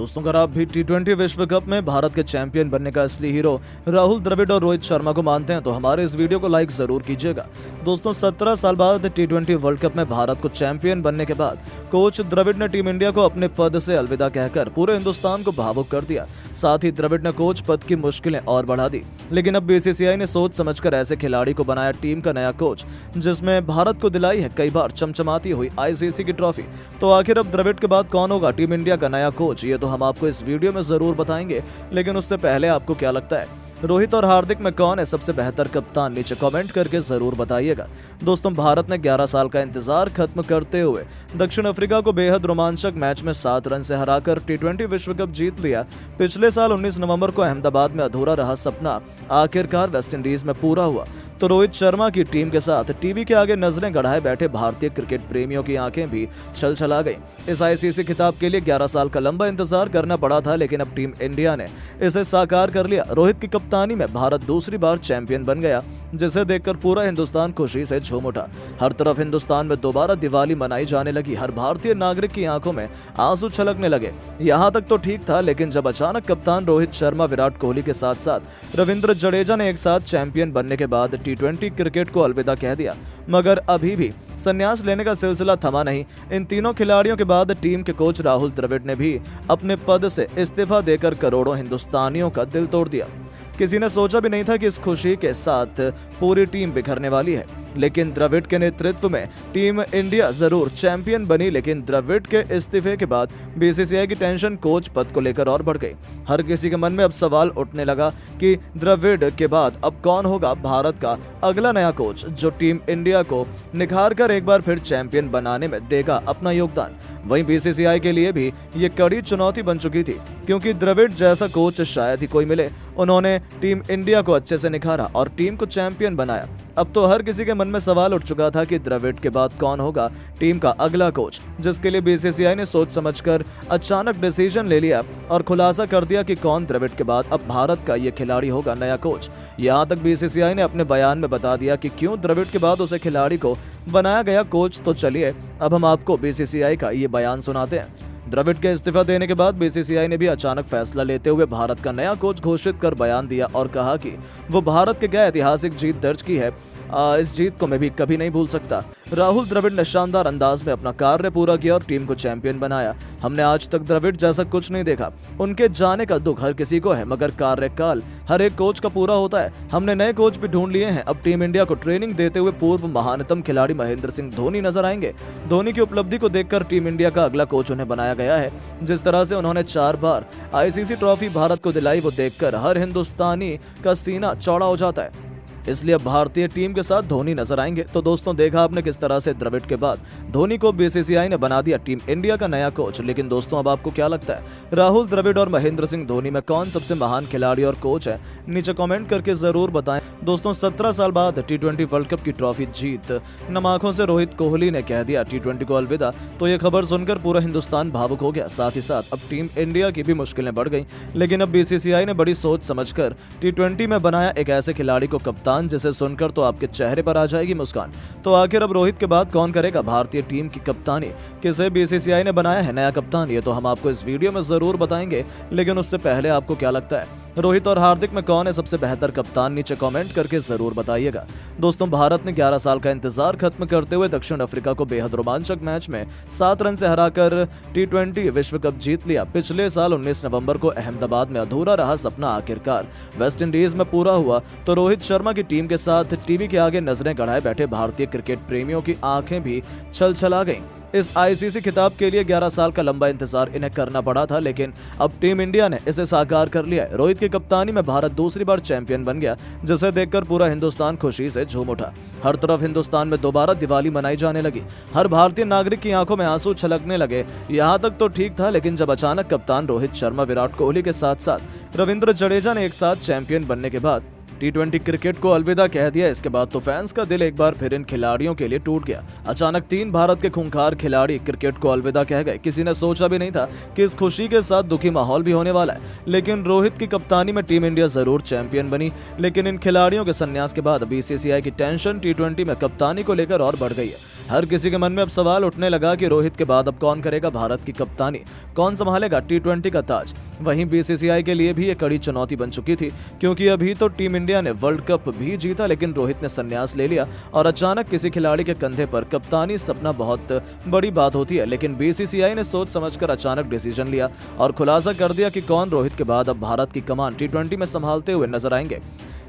दोस्तों, अगर आप भी टी20 विश्व कप में भारत के चैंपियन बनने का असली हीरो राहुल द्रविड़ और रोहित शर्मा को मानते हैं तो हमारे इस वीडियो को लाइक जरूर कीजिएगा। दोस्तों, 17 साल बाद टी20 वर्ल्ड कप में भारत को चैंपियन बनने के बाद कोच द्रविड़ ने टीम इंडिया को अपने पद से अलविदा कहकर पूरे हिंदुस्तान को भावुक कर दिया। साथ ही द्रविड़ ने कोच पद की मुश्किलें और बढ़ा दी। लेकिन अब बीसीसीआई ने सोच समझकर ऐसे खिलाड़ी को बनाया टीम का नया कोच, जिसमें भारत को दिलाई है कई बार चमचमाती हुई आईसीसी की ट्रॉफी। तो आखिर अब द्रविड़ के बाद कौन होगा टीम इंडिया का नया कोच, ये तो हम आपको इस वीडियो में जरूर बताएंगे। लेकिन उससे पहले आपको क्या लगता है, रोहित और हार्दिक में कौन है सबसे बेहतर कप्तान? नीचे कमेंट करके जरूर बताइएगा। दोस्तों, भारत ने 11 साल का इंतजार खत्म करते हुए दक्षिण अफ्रीका को बेहद रोमांचक मैच में 7 रन से हराकर टी20 विश्व कप जीत लिया। पिछले साल 19 नवंबर को अहमदाबाद में अधूरा रहा सपना आखिरकार वेस्टइंडीज में पूरा हुआ। तो रोहित शर्मा की टीम के साथ टीवी के आगे नजरें गड़ाए बैठे भारतीय क्रिकेट प्रेमियों की आंखें भी छलछला गई। इस आईसीसी खिताब के लिए 11 साल का लंबा इंतजार करना पड़ा था, लेकिन अब टीम इंडिया ने इसे साकार कर लिया। रोहित की कप्तानी में भारत दूसरी बार चैंपियन बन गया, जिसे देखकर पूरा हिंदुस्तान खुशी से झूम उठा। हर तरफ हिंदुस्तान में दोबारा दिवाली मनाई जाने लगी। हर भारतीय नागरिक की आंखों में आंसू छलकने लगे। यहाँ तक तो ठीक था, लेकिन जब अचानक कप्तान रोहित शर्मा, विराट कोहली के साथ साथ रविंद्र जडेजा ने एक साथ चैंपियन बनने के बाद टी20 क्रिकेट को अलविदा कह दिया, मगर अभी भी संन्यास लेने का सिलसिला थमा नहीं। इन तीनों खिलाड़ियों के बाद टीम के कोच राहुल द्रविड़ ने भी अपने पद से इस्तीफा देकर करोड़ों हिंदुस्तानियों का दिल तोड़ दिया। किसी ने सोचा भी नहीं था कि इस खुशी के साथ पूरी टीम बिखरने वाली है, लेकिन द्रविड़ के नेतृत्व में टीम इंडिया जरूर चैंपियन बनी। लेकिन द्रविड़ के इस्तीफे के बाद बीसीसीआई की टेंशन कोच पद को लेकर और बढ़ गई। हर किसी के मन में अब सवाल उठने लगा कि द्रविड़ के बाद अब कौन होगा भारत का अगला नया कोच, जो टीम इंडिया को निखार कर एक बार फिर चैंपियन बनाने में देगा अपना योगदान। वहीं बीसीसीआई के लिए भी ये कड़ी चुनौती बन चुकी थी, क्योंकि द्रविड़ जैसा कोच शायद ही कोई मिले। उन्होंने टीम इंडिया को अच्छे से निखारा और टीम को चैंपियन बनाया। अब तो हर किसी के मन में सवाल उठ चुका था कि द्रविड़ के बाद कौन होगा टीम का अगला कोच, जिसके लिए बीसीसीआई ने सोच समझकर अचानक डिसीजन ले लिया और खुलासा कर दिया कि कौन द्रविड़ के बाद अब भारत का ये खिलाड़ी होगा नया कोच। यहाँ तक बीसीसीआई ने अपने बयान में बता दिया कि क्यों द्रविड़ के बाद उसे खिलाड़ी को बनाया गया कोच। तो चलिए अब हम आपको बीसीसीआई का ये बयान सुनाते हैं। द्रविड़ के इस्तीफा देने के बाद बीसीसीआई ने भी अचानक फैसला लेते हुए भारत का नया कोच घोषित कर बयान दिया और कहा कि वो भारत के क्या ऐतिहासिक जीत दर्ज की है, इस जीत को मैं भी कभी नहीं भूल सकता। राहुल द्रविड़ ने शानदार अंदाज में अपना कार्य पूरा किया और टीम को चैंपियन बनाया। हमने आज तक द्रविड़ जैसा कुछ नहीं देखा। उनके जाने का दुख हर किसी को है, मगर कार्यकाल हर एक कोच का पूरा होता है। हमने नए कोच भी ढूंढ लिए हैं। अब टीम इंडिया को ट्रेनिंग देते हुए पूर्व महानतम खिलाड़ी महेंद्र सिंह धोनी नजर आएंगे। धोनी की उपलब्धि को देखकर टीम इंडिया का अगला कोच उन्हें बनाया गया है। जिस तरह से उन्होंने 4 बार आईसीसी ट्रॉफी भारत को दिलाई, वो देखकर हर हिंदुस्तानी का सीना चौड़ा हो जाता है। इसलिए भारतीय टीम के साथ धोनी नजर आएंगे। तो दोस्तों, देखा आपने किस तरह से द्रविड़ के बाद धोनी को बीसीसीआई ने बना दिया टीम इंडिया का नया कोच। लेकिन दोस्तों, अब आपको क्या लगता है, राहुल द्रविड़ और महेंद्र सिंह धोनी में कौन सबसे महान खिलाड़ी और कोच है? नीचे कमेंट करके जरूर बताएं। दोस्तों, 17 साल बाद टी20 वर्ल्ड कप की ट्रॉफी जीत नम आंखों से रोहित कोहली ने कह दिया टी20 को अलविदा। तो ये खबर सुनकर पूरा हिंदुस्तान भावुक हो गया। साथ ही साथ अब टीम इंडिया की भी मुश्किलें बढ़ गई। लेकिन अब बीसीसीआई ने बड़ी सोच समझकर टी20 में बनाया एक ऐसे खिलाड़ी को कप्तान, जिसे सुनकर तो आपके चेहरे पर आ जाएगी मुस्कान। तो आखिर अब रोहित के बाद कौन करेगा भारतीय टीम की कप्तानी? किसे बीसीसीआई ने बनाया है नया कप्तान? ये तो हम आपको इस वीडियो में जरूर बताएंगे। लेकिन उससे पहले आपको क्या लगता है, रोहित और हार्दिक में कौन है सबसे बेहतर कप्तान? नीचे कमेंट करके जरूर बताइएगा। दोस्तों, भारत ने 11 साल का इंतजार खत्म करते हुए दक्षिण अफ्रीका को बेहद रोमांचक मैच में 7 रन से हराकर टी20 विश्व कप जीत लिया। पिछले साल 19 नवंबर को अहमदाबाद में अधूरा रहा सपना आखिरकार वेस्टइंडीज में पूरा हुआ। तो रोहित शर्मा की टीम के साथ टीवी के आगे नजरें गड़ाए बैठे भारतीय क्रिकेट प्रेमियों की आंखें भी छलछला गईं। इस आईसीसी खिताब के लिए 11 साल का लंबा इंतजार इन्हें करना पड़ा था, लेकिन अब टीम इंडिया ने इसे साकार कर लिया है। रोहित की कप्तानी में भारत दूसरी बार चैंपियन बन गया, जिसे देखकर पूरा हिंदुस्तान खुशी से झूम उठा। हर तरफ हिंदुस्तान में दोबारा दिवाली मनाई जाने लगी। हर भारतीय नागरिक की आंखों में आंसू छलकने लगे। यहाँ तक तो ठीक था, लेकिन जब अचानक कप्तान रोहित शर्मा, विराट कोहली के साथ साथ रविंद्र जडेजा ने एक साथ चैंपियन बनने के बाद टी20 क्रिकेट को अलविदा कह दिया। इसके बाद तो फैंस का दिल एक बार फिर इन खिलाड़ियों के लिए टूट गया। अचानक 3 भारत के खूंखार खिलाड़ी क्रिकेट को अलविदा कह गए। किसी ने सोचा भी नहीं था कि इस खुशी के साथ दुखी माहौल भी होने वाला है। लेकिन रोहित की कप्तानी में टीम इंडिया जरूर चैंपियन बनी। लेकिन इन खिलाड़ियों के संन्यास के बाद बीसीसीआई की टेंशन टी20 में कप्तानी को लेकर और बढ़ गई है। हर किसी के मन में अब सवाल उठने लगा कि रोहित के बाद अब कौन करेगा भारत की कप्तानी, कौन संभालेगा टी20 का ताज। वहीं बीसीसीआई के लिए भी ये कड़ी चुनौती बन चुकी थी, क्योंकि अभी तो टीम इंडिया ने वर्ल्ड कप भी जीता, लेकिन रोहित ने संन्यास ले लिया और अचानक किसी खिलाड़ी के कंधे पर कप्तानी सपना बहुत बड़ी बात होती है। लेकिन बीसीसीआई ने सोच समझकर अचानक डिसीजन लिया और खुलासा कर दिया कि कौन रोहित के बाद अब भारत की कमान टी20 में संभालते हुए नजर आएंगे।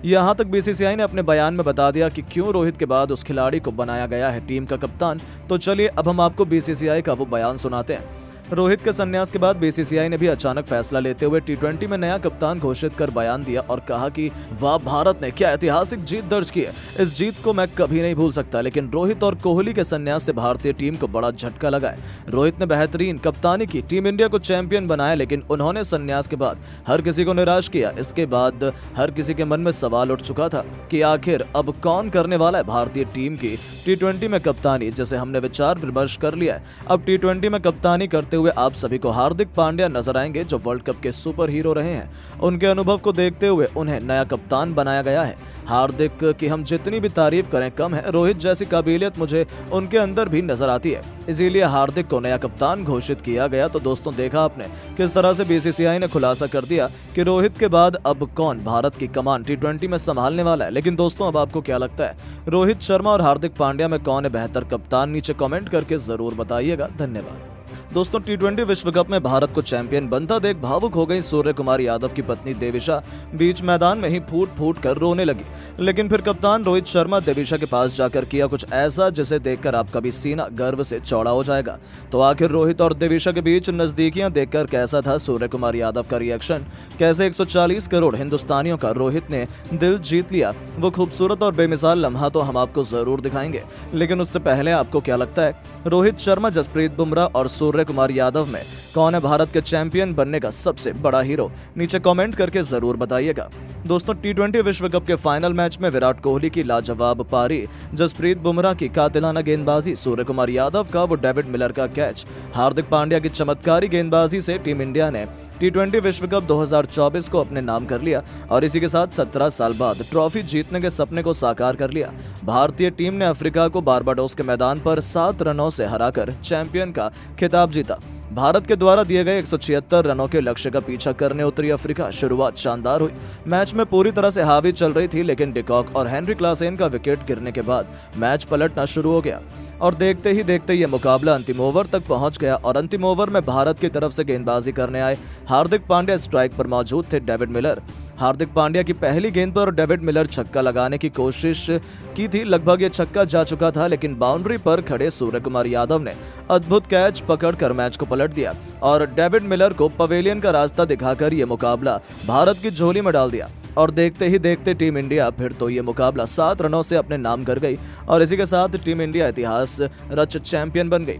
यहाँ तक बीसीसीआई ने अपने बयान में बता दिया कि क्यों रोहित के बाद उस खिलाड़ी को बनाया गया है टीम का कप्तान। तो चलिए अब हम आपको बीसीसीआई का वो बयान सुनाते हैं। रोहित के संन्यास के बाद बीसीसीआई ने भी अचानक फैसला लेते हुए टी20 में नया कप्तान घोषित कर बयान दिया और कहा कि वाह, भारत ने क्या ऐतिहासिक जीत दर्ज की है। इस जीत को मैं कभी नहीं भूल सकता। लेकिन रोहित और कोहली के संन्यास से भारतीय टीम को बड़ा झटका लगा है। रोहित ने बेहतरीन कप्तानी की, टीम इंडिया को चैंपियन बनाया, लेकिन उन्होंने संन्यास के बाद हर किसी को निराश किया। इसके बाद हर किसी के मन में सवाल उठ चुका था कि आखिर अब कौन करने वाला है भारतीय टीम की टी20 में कप्तानी, जिसे हमने विचार विमर्श कर लिया है। अब टी20 में कप्तानी करते हुए आप सभी को हार्दिक पांड्या नजर आएंगे, जो वर्ल्ड कप के सुपर हीरो रहे हैं। उनके अनुभव को देखते हुए उन्हें नया कप्तान बनाया गया है। हार्दिक की हम जितनी भी तारीफ करें कम है। रोहित जैसी काबिलियत मुझे उनके अंदर भी नजर आती है, इसीलिए हार्दिक को नया कप्तान घोषित किया गया। तो दोस्तों, देखा आपने किस तरह से बीसीसीआई ने खुलासा कर दिया कि रोहित के बाद अब कौन भारत की कमान टी20 में संभालने वाला है। लेकिन दोस्तों, अब आपको क्या लगता है, रोहित शर्मा और हार्दिक पांड्या में कौन है बेहतर कप्तान? नीचे कमेंट करके जरूर बताइएगा। धन्यवाद। दोस्तों, टी20 विश्व कप में भारत को चैंपियन बनता देख भावुक हो गई सूर्य कुमार यादव की पत्नी देविशा। बीच मैदान में ही फूट फूट कर रोने लगी। लेकिन फिर कप्तान रोहित शर्मा देविशा के पास जाकर किया कुछ ऐसा जिसे देखकर आपका भी सीना गर्व से चौड़ा हो जाएगा। तो आखिर रोहित और देविशा के बीच नजदीकियां देखकर कैसा था सूर्य कुमार यादव का रिएक्शन? कैसे 140 करोड़ हिंदुस्तानियों का रोहित ने दिल जीत लिया? वो खूबसूरत और बेमिसाल लम्हा तो हम आपको जरूर दिखाएंगे। लेकिन उससे पहले आपको क्या लगता है, रोहित शर्मा, जसप्रीत बुमराह और सूर्य कुमार यादव में कौन है भारत के चैंपियन बनने का सबसे बड़ा हीरो? नीचे कमेंट करके जरूर बताइएगा। दोस्तों, टी20 विश्व कप के फाइनल मैच में विराट कोहली की लाजवाब पारी, जसप्रीत बुमराह की कातिलाना गेंदबाजी, सूर्य कुमार यादव का वो डेविड मिलर का कैच, हार्दिक पांड्या की चमत्कारी गेंदबाजी से टीम इंडिया ने टी20 विश्व कप 2024 को अपने नाम कर लिया और इसी के साथ 17 साल बाद ट्रॉफी जीतने के सपने को साकार कर लिया। भारतीय टीम ने अफ्रीका को बारबाडोस के मैदान पर 7 रनों से हराकर चैंपियन का खिताब जीता। भारत के द्वारा दिए गए 176 रनों के लक्ष्य का पीछा करने उतरी अफ्रीका। शुरुआत शानदार हुई, मैच में पूरी तरह से हावी चल रही थी, लेकिन डिकॉक और हेनरी क्लासेन का विकेट गिरने के बाद मैच पलटना शुरू हो गया और देखते ही देखते ये मुकाबला अंतिम ओवर तक पहुंच गया। और अंतिम ओवर में भारत की तरफ से गेंदबाजी करने आए हार्दिक पांड्या स्ट्राइक पर मौजूद थे। डेविड मिलर, हार्दिक पांड्या की पहली गेंद पर डेविड मिलर छक्का लगाने की कोशिश की थी। लगभग ये छक्का जा चुका था, लेकिन बाउंड्री पर खड़े सूर्य कुमार यादव ने अद्भुत कैच पकड़कर मैच को पलट दिया और डेविड मिलर को पवेलियन का रास्ता दिखाकर ये मुकाबला भारत की झोली में डाल दिया। और देखते ही देखते टीम इंडिया फिर तो ये मुकाबला 7 रनों से अपने नाम कर गई और इसी के साथ टीम इंडिया इतिहास रच चैंपियन बन गई।